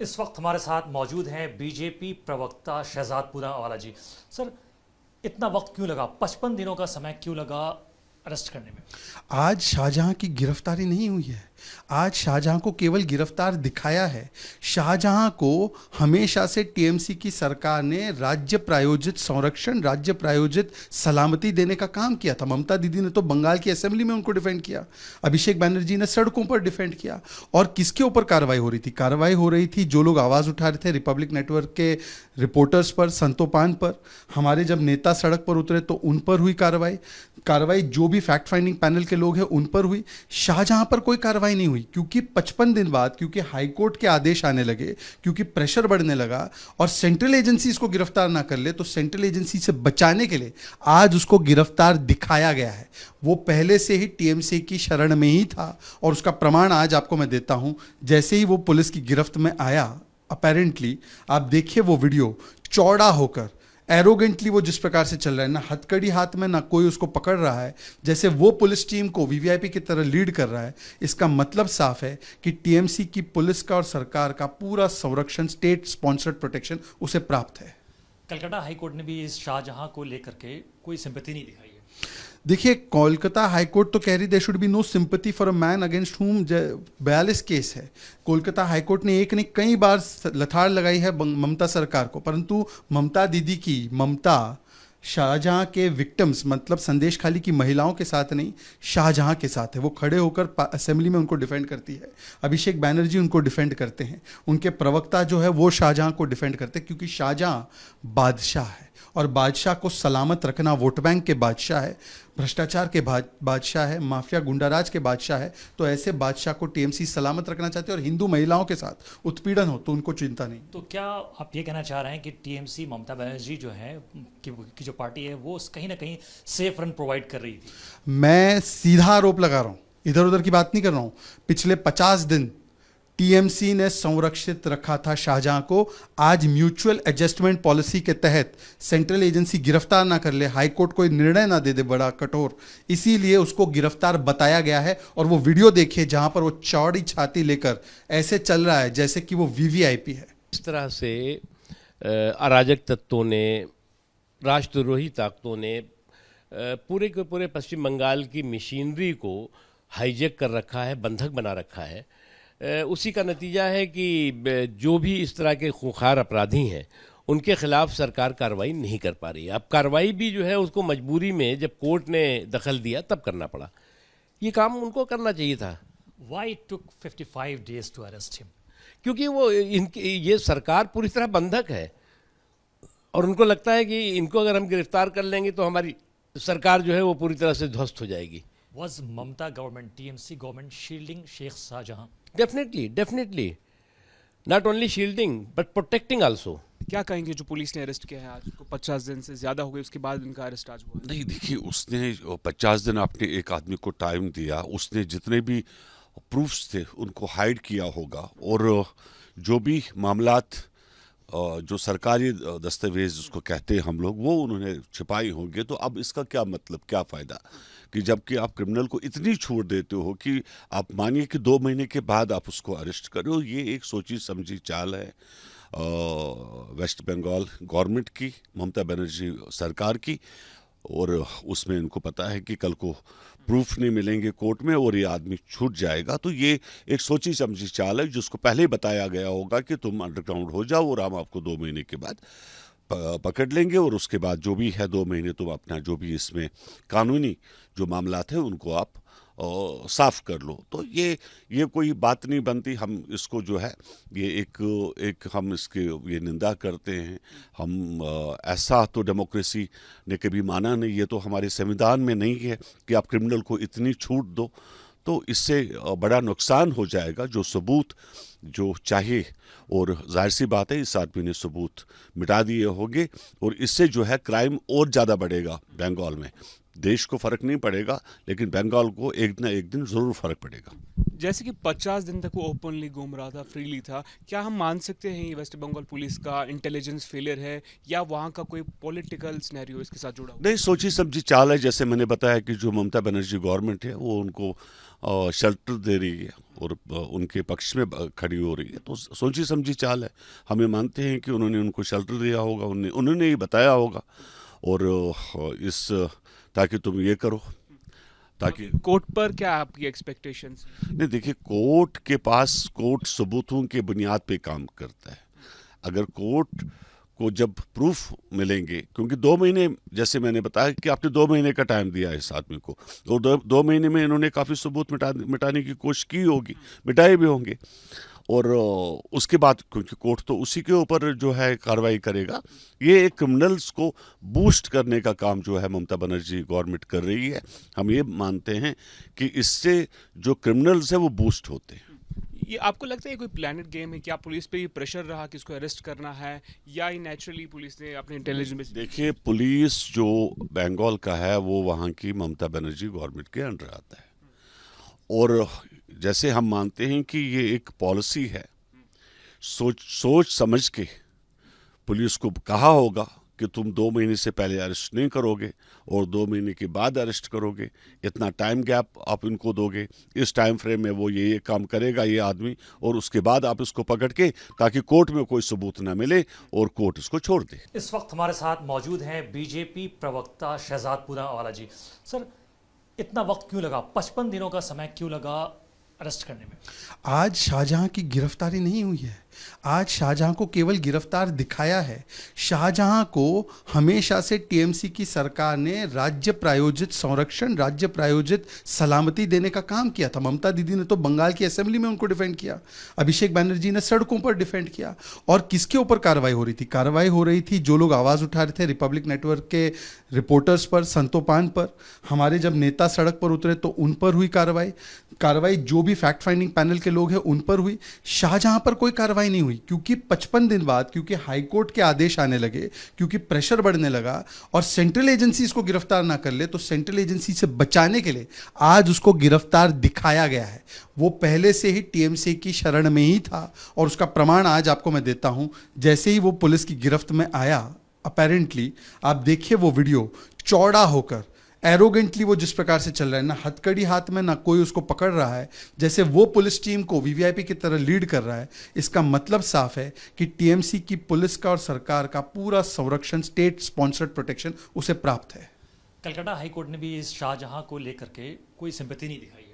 इस वक्त हमारे साथ मौजूद हैं बीजेपी प्रवक्ता शहजाद पूनावाला जी। सर, इतना वक्त क्यों लगा, 55 दिनों का समय क्यों लगा अरेस्ट करने में? आज शाहजहां की गिरफ्तारी नहीं हुई है। आज शाहजहां को केवल गिरफ्तार दिखाया है। शाहजहां को हमेशा से टीएमसी की सरकार ने राज्य प्रायोजित संरक्षण, राज्य प्रायोजित सलामती देने का काम किया था। ममता दीदी ने तो बंगाल की असेंबली में उनको डिफेंड किया, अभिषेक बैनर्जी ने सड़कों पर डिफेंड किया। और किसके ऊपर कार्रवाई हो रही थी? कार्रवाई हो रही थी जो लोग आवाज़ उठा रहे थे रिपब्लिक नेटवर्क के रिपोर्टर्स पर, संतोपान पर। हमारे जब नेता सड़क पर उतरे तो उन पर हुई कार्रवाई जो भी फैक्ट फाइंडिंग पैनल के लोग हैं उन पर हुई। शाहजहां पर कोई कार्रवाई नहीं हुई क्योंकि 55 दिन बाद, क्योंकि हाईकोर्ट के आदेश आने लगे, क्योंकि प्रेशर बढ़ने लगा और सेंट्रल एजेंसी इसको गिरफ्तार ना कर ले, तो सेंट्रल एजेंसी से बचाने के लिए आज उसको गिरफ्तार दिखाया गया है। वो पहले से ही टीएमसी की शरण में ही था और उसका प्रमाण आज आपको मैं देता हूं। जैसे ही वो पुलिस की गिरफ्त में आया, अपेरेंटली आप देखिए वो वीडियो, चौड़ा होकर एरोगेंटली वो जिस प्रकार से चल रहा है, ना हथकड़ी हाथ में, ना कोई उसको पकड़ रहा है, जैसे वो पुलिस टीम को वीवीआईपी की तरह लीड कर रहा है। इसका मतलब साफ है कि टीएमसी की पुलिस का और सरकार का पूरा संरक्षण, स्टेट स्पॉन्सर्ड प्रोटेक्शन उसे प्राप्त है। कलकत्ता हाईकोर्ट ने भी इस शाहजहां को लेकर के कोई सिंपैथी नहीं दिखाई है। देखिए, कोलकाता हाईकोर्ट तो कह रही there should be no sympathy for a man against whom 42 case है। कोलकाता हाईकोर्ट ने एक नहीं कई बार लथाड़ लगाई है ममता सरकार को, परंतु ममता दीदी की ममता शाहजहां के विक्टिम्स, मतलब संदेश खाली की महिलाओं के साथ नहीं, शाहजहां के साथ है। वो खड़े होकर असेंबली में उनको डिफेंड करती है। अभिषेक बैनर्जी उनको डिफेंड करते हैं। उनके प्रवक्ता जो है वो शाहजहां को डिफेंड करते हैं, क्योंकि शाहजहां बादशाह है और बादशाह को सलामत रखना, वोट बैंक के बादशाह है, भ्रष्टाचार के बादशाह है, माफिया गुंडाराज के बादशाह है। तो ऐसे बादशाह को टीएमसी सलामत रखना चाहते हैं और हिंदू महिलाओं के साथ उत्पीड़न हो तो उनको चिंता नहीं। तो क्या आप ये कहना चाह रहे हैं कि टीएमसी, ममता बनर्जी जो है की जो पार्टी है, वो कहीं ना कहीं सेफ रन प्रोवाइड कर रही थी? मैं सीधा आरोप लगा रहा हूं, इधर उधर की बात नहीं कर रहा हूं। पिछले 50 दिन टीएमसी ने संरक्षित रखा था शाहजहां को। आज म्यूचुअल एडजस्टमेंट पॉलिसी के तहत सेंट्रल एजेंसी गिरफ्तार ना कर ले, हाईकोर्ट कोई निर्णय ना दे दे बड़ा कठोर, इसीलिए उसको गिरफ्तार बताया गया है। और वो वीडियो देखिए जहां पर वो चौड़ी छाती लेकर ऐसे चल रहा है जैसे कि वो वीवीआईपी है। इस तरह से अराजक तत्वों ने, राष्ट्रद्रोही ताकतों ने पूरे के पूरे पश्चिम बंगाल की मशीनरी को हाईजैक कर रखा है, बंधक बना रखा है। उसी का नतीजा है कि जो भी इस तरह के खूंखार अपराधी हैं उनके खिलाफ सरकार कार्रवाई नहीं कर पा रही है। अब कार्रवाई भी जो है उसको मजबूरी में, जब कोर्ट ने दखल दिया तब करना पड़ा। ये काम उनको करना चाहिए था। Why it took 55 days to arrest him? क्योंकि वो ये सरकार पूरी तरह बंधक है और उनको लगता है कि इनको अगर हम गिरफ्तार कर लेंगे तो हमारी सरकार जो है वो पूरी तरह से ध्वस्त हो जाएगी। Was Mamta government, TMC government shielding Sheikh Shahjahan? Definitely not only shielding but protecting also. क्या कहेंगे जो पुलिस ने अरेस्ट किया है आज को? 50 दिन से ज़्यादा हो गए, उसके बाद इनका अरेस्ट आज हुआ। नहीं, देखिए, उसने 50 दिन आपने एक आदमी को टाइम दिया, उसने जितने भी प्रूफ्स थे उनको हाइड किया होगा और जो भी मामलात, जो सरकारी दस्तावेज उसको कहते हैं हम लोग, वो उन्होंने छिपाई होंगे। तो अब इसका क्या मतलब, क्या फ़ायदा कि जबकि आप क्रिमिनल को इतनी छूट देते हो कि आप मानिए कि 2 महीने के बाद आप उसको अरेस्ट करो। ये एक सोची समझी चाल है वेस्ट बंगाल गवर्नमेंट की, ममता बनर्जी सरकार की। और उसमें इनको पता है कि कल को प्रूफ नहीं मिलेंगे कोर्ट में और ये आदमी छूट जाएगा। तो ये एक सोची समझी चाल है जिसको पहले ही बताया गया होगा कि तुम अंडरग्राउंड हो जाओ और हम आपको 2 महीने के बाद पकड़ लेंगे और उसके बाद जो भी है 2 महीने तुम अपना जो भी इसमें कानूनी जो मामलात हैं उनको आप साफ कर लो। तो ये कोई बात नहीं बनती। हम इसको जो है ये एक हम इसके ये निंदा करते हैं। हम ऐसा तो डेमोक्रेसी ने कभी माना नहीं। ये तो हमारे संविधान में नहीं है कि आप क्रिमिनल को इतनी छूट दो। तो इससे बड़ा नुकसान हो जाएगा। जो सबूत जो चाहिए, और जाहिर सी बात है इस आदमी ने सबूत मिटा दिए होंगे और इससे जो है क्राइम और ज़्यादा बढ़ेगा बंगाल में। देश को फ़र्क नहीं पड़ेगा लेकिन बंगाल को एक ना एक दिन ज़रूर फ़र्क पड़ेगा। जैसे कि 50 दिन तक वो ओपनली घूम रहा था, फ्रीली था, क्या हम मान सकते हैं ये वेस्ट बंगाल पुलिस का इंटेलिजेंस फेलियर है या वहाँ का कोई पॉलिटिकल सिनेरियो इसके साथ जुड़ा हुआ? नहीं, सोची समझी चाल है। जैसे मैंने बताया कि जो ममता बनर्जी गवर्नमेंट है वो उनको शेल्टर दे रही है, और उनके पक्ष में खड़ी हो रही है, तो सोची समझी चाल है। हमें मानते हैं कि उन्होंने उनको शेल्टर दिया होगा, उन्होंने ही बताया होगा, और इस ताकि तुम ये करो, ताकि कोर्ट पर क्या आपकी एक्सपेक्टेशंस? नहीं, देखिए, कोर्ट सबूतों के बुनियाद पे काम करता है। अगर कोर्ट को जब प्रूफ मिलेंगे, क्योंकि 2 महीने, जैसे मैंने बताया कि आपने 2 महीने का टाइम दिया है इस आदमी को, और 2 महीने में इन्होंने काफ़ी सबूत मिटाने की कोशिश की होगी, मिटाए भी होंगे, और उसके बाद क्योंकि कोर्ट तो उसी के ऊपर जो है कार्रवाई करेगा। ये क्रिमिनल्स को बूस्ट करने का काम जो है ममता बनर्जी गवर्नमेंट कर रही है। हम ये मानते हैं कि इससे जो क्रिमिनल्स है वो बूस्ट होते हैं। ये आपको लगता है कोई प्लानड गेम है? क्या पुलिस पे ये प्रेशर रहा कि इसको अरेस्ट करना है, या ये नेचुरली पुलिस ने अपने इंटेलिजेंस? देखिए, पुलिस जो बंगाल का है वो वहाँ की ममता बनर्जी गवर्नमेंट के अंडर आता है, और जैसे हम मानते हैं कि ये एक पॉलिसी है, सोच समझ के पुलिस को कहा होगा कि तुम 2 महीने से पहले अरेस्ट नहीं करोगे और 2 महीने के बाद अरेस्ट करोगे, इतना टाइम गैप आप इनको दोगे, इस टाइम फ्रेम में वो ये काम करेगा ये आदमी, और उसके बाद आप इसको पकड़ के, ताकि कोर्ट में कोई सबूत ना मिले और कोर्ट इसको छोड़ दे। इस वक्त हमारे साथ मौजूद हैं बीजेपी प्रवक्ता शहजाद पूनावाला जी। सर, इतना वक्त क्यों लगा, 55 दिनों का समय क्यों लगा अरेस्ट करने में? आज शाहजहां की गिरफ्तारी नहीं हुई है, आज शाहजहां को केवल गिरफ्तार दिखाया है। शाहजहां को हमेशा से टीएमसी की सरकार ने राज्य प्रायोजित संरक्षण, राज्य प्रायोजित सलामती देने का काम किया था। ममता दीदी ने तो बंगाल की असेंबली में उनको डिफेंड किया, अभिषेक बनर्जी ने सड़कों पर डिफेंड किया। और किसके ऊपर कार्रवाई हो रही थी? कार्रवाई हो रही थी जो लोग आवाज़ उठा रहे थे रिपब्लिक नेटवर्क के रिपोर्टर्स पर, संतोपान पर। हमारे जब नेता सड़क पर उतरे तो उन पर हुई कार्रवाई जो भी फैक्ट फाइंडिंग पैनल के लोग हैं उन पर हुई। शाहजहां पर कोई कार्रवाई नहीं हुई, क्योंकि 55 दिन बाद, क्योंकि हाईकोर्ट के आदेश आने लगे, क्योंकि प्रेशर बढ़ने लगा, और सेंट्रल एजेंसी इसको गिरफ्तार ना कर ले, तो सेंट्रल एजेंसी से बचाने के लिए आज उसको गिरफ्तार दिखाया गया है। वो पहले से ही टीएमसी की शरण में ही था, और उसका प्रमाण आज आपको मैं देता हूं। जैसे ही वो पुलिस की गिरफ्त में आया, अपेरेंटली आप देखिए वो वीडियो, चौड़ा होकर एरोगेंटली वो जिस प्रकार से चल रहा है, ना हथकड़ी हाथ में, ना कोई उसको पकड़ रहा है, जैसे वो पुलिस टीम को वीवीआईपी की तरह लीड कर रहा है। इसका मतलब साफ है कि टीएमसी की पुलिस का और सरकार का पूरा संरक्षण, स्टेट स्पॉन्सर्ड प्रोटेक्शन उसे प्राप्त है। कलकत्ता हाईकोर्ट ने भी इस शाहजहां को लेकर के कोई सिंपैथी नहीं दिखाई है।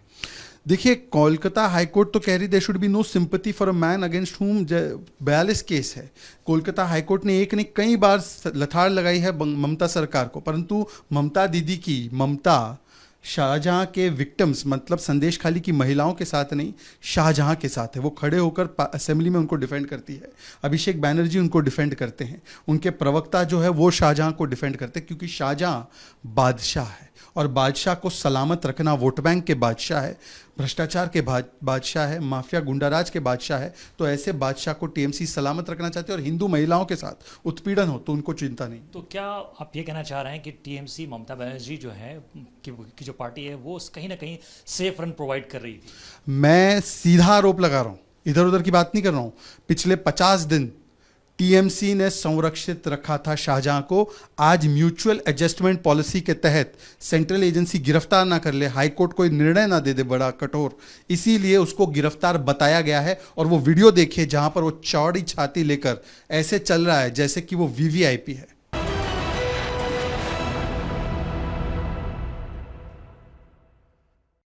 देखिए, कोलकाता हाईकोर्ट तो कह रही there should be no sympathy for a man against whom 42 case है। कोलकाता हाईकोर्ट ने एक नहीं कई बार लथाड़ लगाई है ममता सरकार को, परंतु ममता दीदी की ममता शाहजहां के विक्टिम्स, मतलब संदेश खाली की महिलाओं के साथ नहीं, शाहजहां के साथ है। वो खड़े होकर असेंबली में उनको डिफेंड करती है, अभिषेक बैनर्जी उनको डिफेंड करते हैं, उनके प्रवक्ता जो है वो शाहजहां को डिफेंड करते हैं, क्योंकि शाहजहां बादशाह है, और बादशाह को सलामत रखना, वोट बैंक के बादशाह है, भ्रष्टाचार के बादशाह है, माफिया गुंडाराज के बादशाह है। तो ऐसे बादशाह को टीएमसी सलामत रखना चाहते हैं, और हिंदू महिलाओं के साथ उत्पीड़न हो तो उनको चिंता नहीं। तो क्या आप ये कहना चाह रहे हैं कि टीएमसी, ममता बनर्जी जो है की जो पार्टी है, वो कहीं ना कहीं सेफ रन प्रोवाइड कर रही थी? मैं सीधा आरोप लगा रहा हूं, इधर उधर की बात नहीं कर रहा हूं। पिछले 50 दिन टीएमसी ने संरक्षित रखा था शाहजहां को। आज म्यूचुअल एडजस्टमेंट पॉलिसी के तहत सेंट्रल एजेंसी गिरफ्तार ना कर ले, हाईकोर्ट कोई निर्णय ना दे दे बड़ा कठोर, इसीलिए उसको गिरफ्तार बताया गया है। और वो वीडियो देखिए जहां पर वो चौड़ी छाती लेकर ऐसे चल रहा है जैसे कि वो वीवीआईपी है।